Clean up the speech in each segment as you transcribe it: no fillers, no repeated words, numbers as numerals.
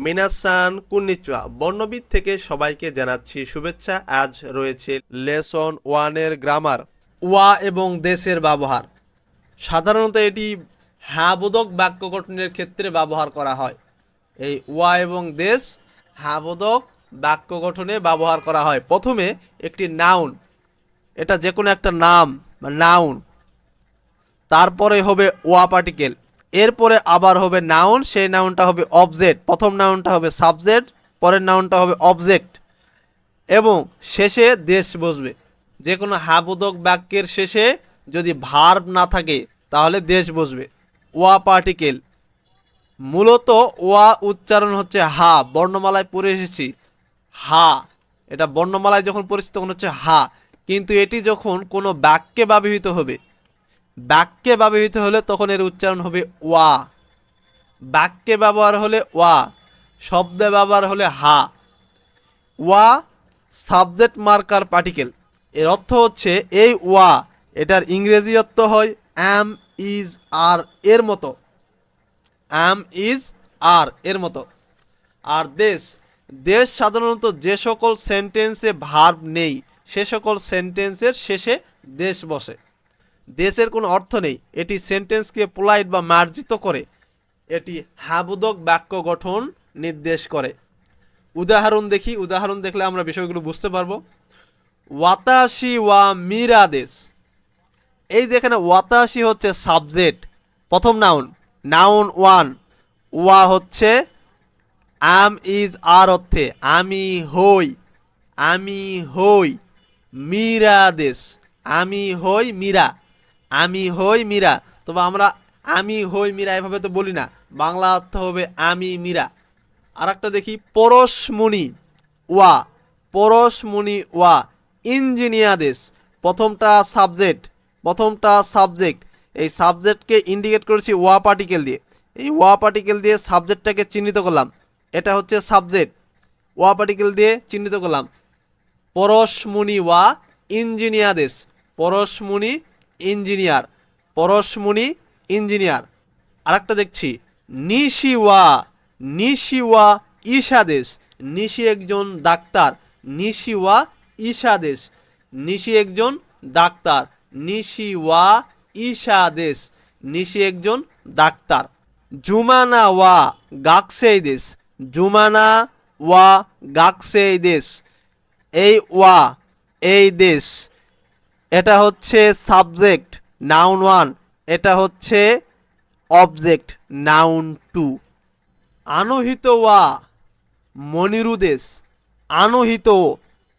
মিনাসান কুন্নিচুয়া বর্ণবিদ থেকে সবাইকে জানাচ্ছি শুভেচ্ছা। আজ রয়েছে লেসন ওয়ানের গ্রামার। ওয়া এবং দেশের ব্যবহার সাধারণত এটি হ্যাঁবোধক বাক্য গঠনের ক্ষেত্রে ব্যবহার করা হয়। এই ওয়া এবং দেশ হ্যাঁবোধক বাক্য গঠনে ব্যবহার করা হয়। প্রথমে একটি নাউন, এটা যে কোনো একটা নাম বা নাউন, তারপরে হবে ওয়া পার্টিকেল, এরপরে আবার হবে নাউন, সেই নাউনটা হবে অবজেক্ট। প্রথম নাউনটা হবে সাবজেক্ট, পরের নাউনটা হবে অবজেক্ট এবং শেষে দেশ বসবে। যে কোনো হ্যাঁবোধক বাক্যের শেষে যদি ভার্ব না থাকে তাহলে দেশ বসবে। ওয়া পার্টিকেল মূলত ওয়া উচ্চারণ হচ্ছে হা, বর্ণমালায় পড়ে এসেছি হা, এটা বর্ণমালায় যখন পড়েছি তখন হচ্ছে হা, কিন্তু এটি যখন কোনো বাক্যে ব্যবহৃত হবে, বাক্যে ব্যবহৃত হলে তখন এর উচ্চারণ হবে ওয়া। বাক্যে ব্যবহার হলে ওয়া, শব্দে ব্যবহার হলে হা। ওয়া সাবজেক্ট মার্কার পার্টিকেল, এর অর্থ হচ্ছে এই ওয়া, এটার ইংরেজি অর্থ হয় অ্যাম ইজ আর এর মতো, অ্যাম ইজ আর এর মতো। আর দেশ, দেশ সাধারণত যে সকল সেন্টেন্সে ভার্ব নেই সে সকল সেন্টেন্সের শেষে দেশ বসে। দেশের কোনো অর্থ নেই, এটি সেন্টেন্সকে পোলাইট বা মার্জিত করে, এটি হ্যাঁবোধক বাক্য গঠন নির্দেশ করে। উদাহরণ দেখি, উদাহরণ দেখলে আমরা বিষয়গুলো বুঝতে পারবো। ওয়াতাশি ওয়া মিরা দেশ, এই যেখানে ওয়াতাশি হচ্ছে সাবজেক্ট, প্রথম নাউন, নাউন ওয়ান। ওয়া হচ্ছে আম ইজ আর অর্থে আমি হই, আমি হই। মীরা দেশ, আমি হই মীরা, আমি হই মীরা। তবে আমরা আমি হই মীরা এভাবে তো বলি না, বাংলা অর্থ হবে আমি মীরা। আর একটা দেখি পরশমণি ওয়া, পরশমণি ওয়া। ইঞ্জিনিয়ার দেশ, প্রথমটা সাবজেক্ট, প্রথমটা সাবজেক্ট, এই সাবজেক্টকে ইন্ডিকেট করেছি ওয়া পার্টিকেল দিয়ে, এই ওয়া পার্টিকেল দিয়ে সাবজেক্টটাকে চিহ্নিত করলাম, এটা হচ্ছে সাবজেক্ট, ওয়া পার্টিকেল দিয়ে চিহ্নিত করলাম। পরশমণি ওয়া ইঞ্জিনিয়ার দেশ, পরশমণি ইঞ্জিনিয়ার, পরশমণি ইঞ্জিনিয়ার। আরেকটা দেখছি নিশিওয়া, নিশিওয়া ঈশাদেশ, নিশি একজন ডাক্তার, নিশিওয়া ঈশাদেশ, নিশি একজন ডাক্তার, নিশিওয়া ঈশাদেশ, নিশি একজন ডাক্তার। জুমানা ওয়া গাকসেই দেশ, জুমানা ওয়া গাকসেই দেশ, এই ওয়া এই দেশ, এটা হচ্ছে সাবজেক্ট নাউন ওয়ান, এটা হচ্ছে অবজেক্ট নাউন টু। আনহিত ওয়া মনিরুদেশ, আনহিত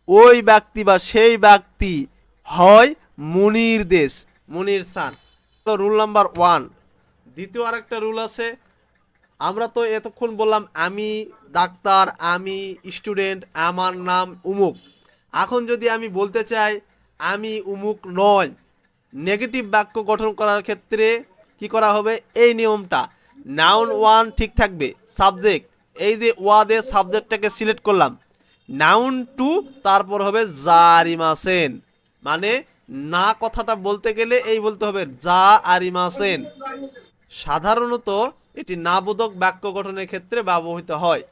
ওই ব্যক্তি বা সেই ব্যক্তি হয় মনির দেশ, মনির সান। তো রুল নাম্বার ওয়ান। দ্বিতীয় আরেকটা রুল আছে, আমরা তো এতক্ষণ বললাম আমি ডাক্তার, আমি স্টুডেন্ট, আমার নাম উমুক। এখন যদি আমি বলতে চাই আমি উমুক নয়, নেগেটিভ বাক্য গঠন করার ক্ষেত্রে কি করা হবে, এই নিয়মটা, নাউন ওয়ান ঠিক থাকবে, সাবজেক্ট, এই যে ওয়া দিয়ে সাবজেক্টটাকে সিলেক্ট করলাম, নাউন টু তারপর হবে জারিমাসেন, মানে না কথাটা বলতে গেলে এই বলতে হবে যা আরিমাসেন। সাধারণত এটি নাবোধক বাক্য গঠনের ক্ষেত্রে ব্যবহৃত হয়।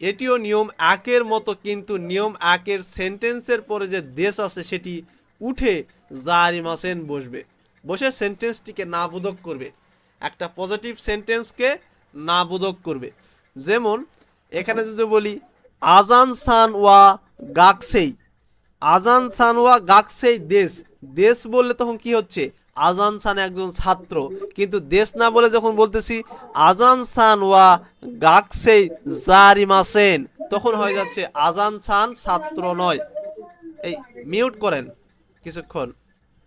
এটিও নিয়ম একের মতো, কিন্তু নিয়ম একের সেন্টেন্সের পরে যে দেশ আছে সেটি উঠে জারিমাসেন বসবে, বসে সেন্টেন্সটিকে নাবোধক করবে, একটা পজিটিভ সেন্টেন্সকে নাবোধক করবে। যেমন এখানে যদি বলি আজান সান ওয়া গাকসেই, আজান সান ওয়া গাকসেই দেশ, দেশ বললে তখন কি হচ্ছে, আজান সান একজন ছাত্র, কিন্তু দেশ না বলে যখন বলতেছি আজান সান ওয়া গাকসেই জারিমাসেন, তখন হয়ে যাচ্ছে আজান সান ছাত্র নয়। এই মিউট করেন কিছুক্ষণ।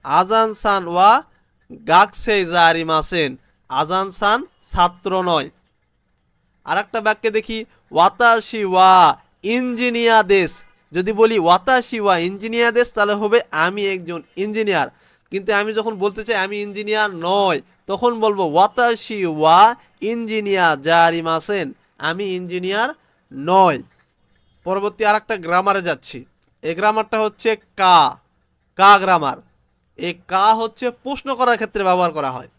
আজান সান ওয়া গাকসেই জারিমাসেন, আজান সান ছাত্র নয়। আর একটা বাক্যে দেখি ওয়াতাশি ওয়া ইঞ্জিনিয়ার দেশ, যদি বলি ওয়াতাশি ওয়া ইঞ্জিনিয়ার দেশ তাহলে হবে আমি একজন ইঞ্জিনিয়ার, কিন্তু আমি যখন বলতে চাই আমি ইঞ্জিনিয়ার নয় তখন বলবো ওয়াতাশি ওয়া ইঞ্জিনিয়ার জারিমাসেন, আমি ইঞ্জিনিয়ার নয়। পরবর্তী আর একটা গ্রামারে যাচ্ছি, এই গ্রামারটা হচ্ছে কা, কা গ্রামার। এই কা হচ্ছে প্রশ্ন করার ক্ষেত্রে ব্যবহার করা হয়,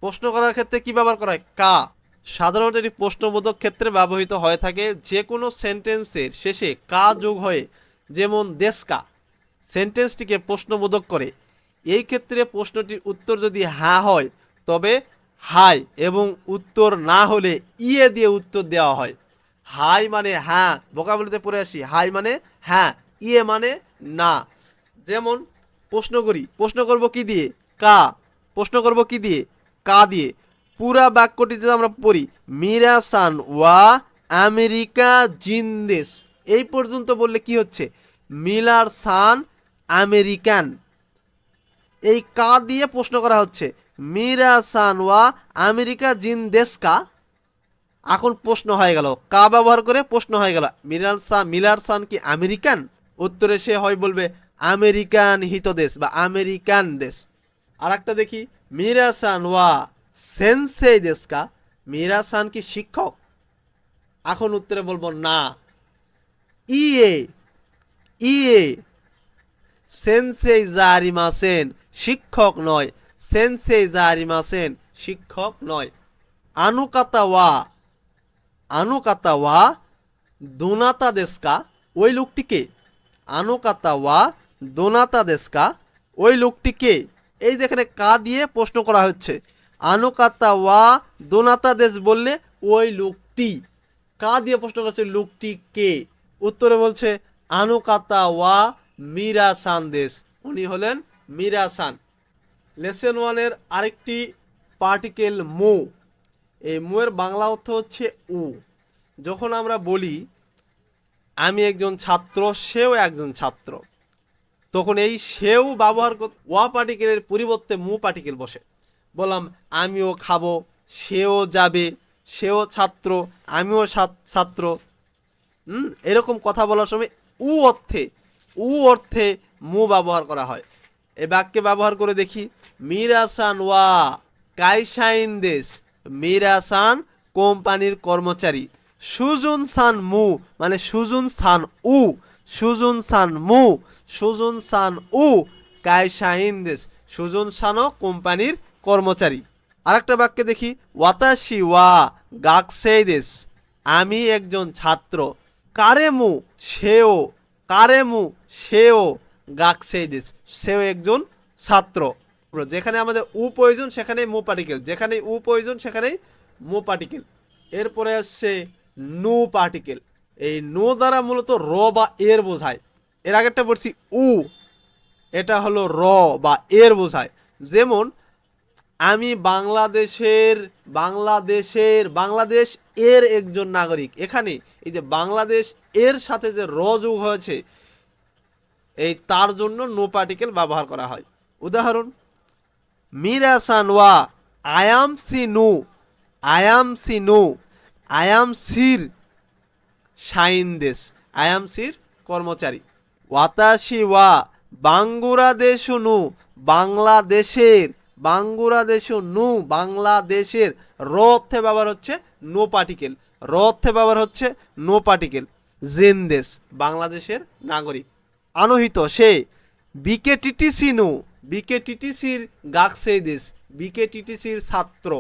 প্রশ্ন করার ক্ষেত্রে কি ব্যবহার করা হয়, কা। সাধারণত এটি প্রশ্নবোধক ক্ষেত্রে ব্যবহৃত হয়ে থাকে যে কোনো সেন্টেন্সের শেষে কা যোগ হয়ে, যেমন দেশকা সেন্টেন্সটিকে প্রশ্নবোধক করে। এই ক্ষেত্রে প্রশ্নটির উত্তর যদি হ্যাঁ হয় তবে হাই, এবং উত্তর না হলে ইয়ে দিয়ে উত্তর দেওয়া হয়। হাই মানে হ্যাঁ, ভোকাবুলারিতে পড়ে আসি। হাই মানে হ্যাঁ, ইয়ে মানে না। যেমন প্রশ্ন করব কি দিয়ে? কা। প্রশ্ন করব কি দিয়ে? কা দিয়ে। পুরা বাক্যটিতে আমরা পড়ি মিরা সান ওয়া আমেরিকা জিন্দেশ। এই পর্যন্ত বললে কি হচ্ছে? মিলার সান আমেরিকান। এই কা দিয়ে প্রশ্ন করা হচ্ছে মিরা সান ওয়া আমেরিকা জিন্দেশ কা। এখন প্রশ্ন হয়ে গেল, কা ব্যবহার করে প্রশ্ন হয়ে গেল মিলার সান কি আমেরিকান? উত্তরে সে হয় বলবে আমেরিকান হিতদেশ বা আমেরিকান দেশ। আর একটা দেখি, মিরা সান ওয়া সেন্সেই দেশ কা। মিরা সান কি শিক্ষক? এখন উত্তরে বলবো না, ইয়ে ইয়ে সেন্সেই জারিমাসেন, শিক্ষক নয়। সেন্সেই জারিমাসেন, শিক্ষক নয়। আনুকাতা ওয়া দোনাতা দেশকা, ওই লোকটিকে। আনুকাতা ওয়া দোনাতা দেশকা, ওই লোকটিকে। এই যেখানে কা দিয়ে প্রশ্ন করা হচ্ছে, আনুকাতা ওয়া দোনাতা দেশ বললে ওই লোকটি। কা দিয়ে প্রশ্ন করছে লোকটি কে? উত্তরে বলছে আনুকাতা ওয়া মিরাসান দেশ, উনি হলেন মিরাসান। লেসন ওয়ানের আরেকটি পার্টিকেল মো। এই মোয়ের বাংলা অর্থ হচ্ছে উ। যখন আমরা বলি আমি একজন ছাত্র, সেও একজন ছাত্র, তখন এই সেও ব্যবহার ওয়া পার্টিকেলের পরিবর্তে মু পার্টিকেল বসে। বললাম আমিও খাবো, সেও যাবে, সেও ছাত্র, আমিও ছাত্র। এরকম কথা বলার সময় উ অর্থে মু ব্যবহার করা হয়। এই বাক্যে ব্যবহার করে দেখি, মিরাসান ওয়া কাইসাইন দেশ। মিরাসান কোম্পানির কর্মচারী। সুজুন সান মু মানে সুজুন সান উ। সুজুন সান মু, সুজুন সান উ কাইসাইন দেশ। সুজুন সানও কোম্পানির কর্মচারী। আরেকটা বাক্যে দেখি, ওয়াতাশি ওয়া গাকসেই দেশ। আমি একজন ছাত্র। কারেমু সেও, কারেমু সেও গাকসেই দেশ, সেও একজন ছাত্র। যেখানে আমাদের উ প্রয়োজন সেখানেই মু পার্টিকেল, যেখানে উ প্রয়োজন সেখানেই মু পার্টিকেল। এরপরে আসছে নো পার্টিকেল। এই নো দ্বারা মূলত র বা এর বোঝায়। এর আগেরটা বলছি উ, এটা হলো র বা এর বোঝায়। যেমন আমি বাংলাদেশ এর একজন নাগরিক। এখানে এই যে বাংলাদেশ এর সাথে যে র যোগ হয়েছে, এই তার জন্য নো পার্টিকেল ব্যবহার করা হয়। উদাহরণ, মিরাসান ওয়া আয়াম সি নো, আয়াম সি নো, আয়াম সির শাইন দেশ, আয়াম সির কর্মচারী। ওয়াতাশি ওয়া বাংলাদেশু নু, বাংলাদেশের, বাংলাদেশু নু বাংলাদেশের। র অর্থে ব্যবহার হচ্ছে নো পার্টিকেল, র অর্থে ব্যবহার হচ্ছে নো পার্টিকেল। জেন দেশ বাংলাদেশের নাগরিক। আনহিত সে বিকেটিটিসি নু, বিকেটিটিসির গাকসেই দেশ, বিকেটিটিসির ছাত্র।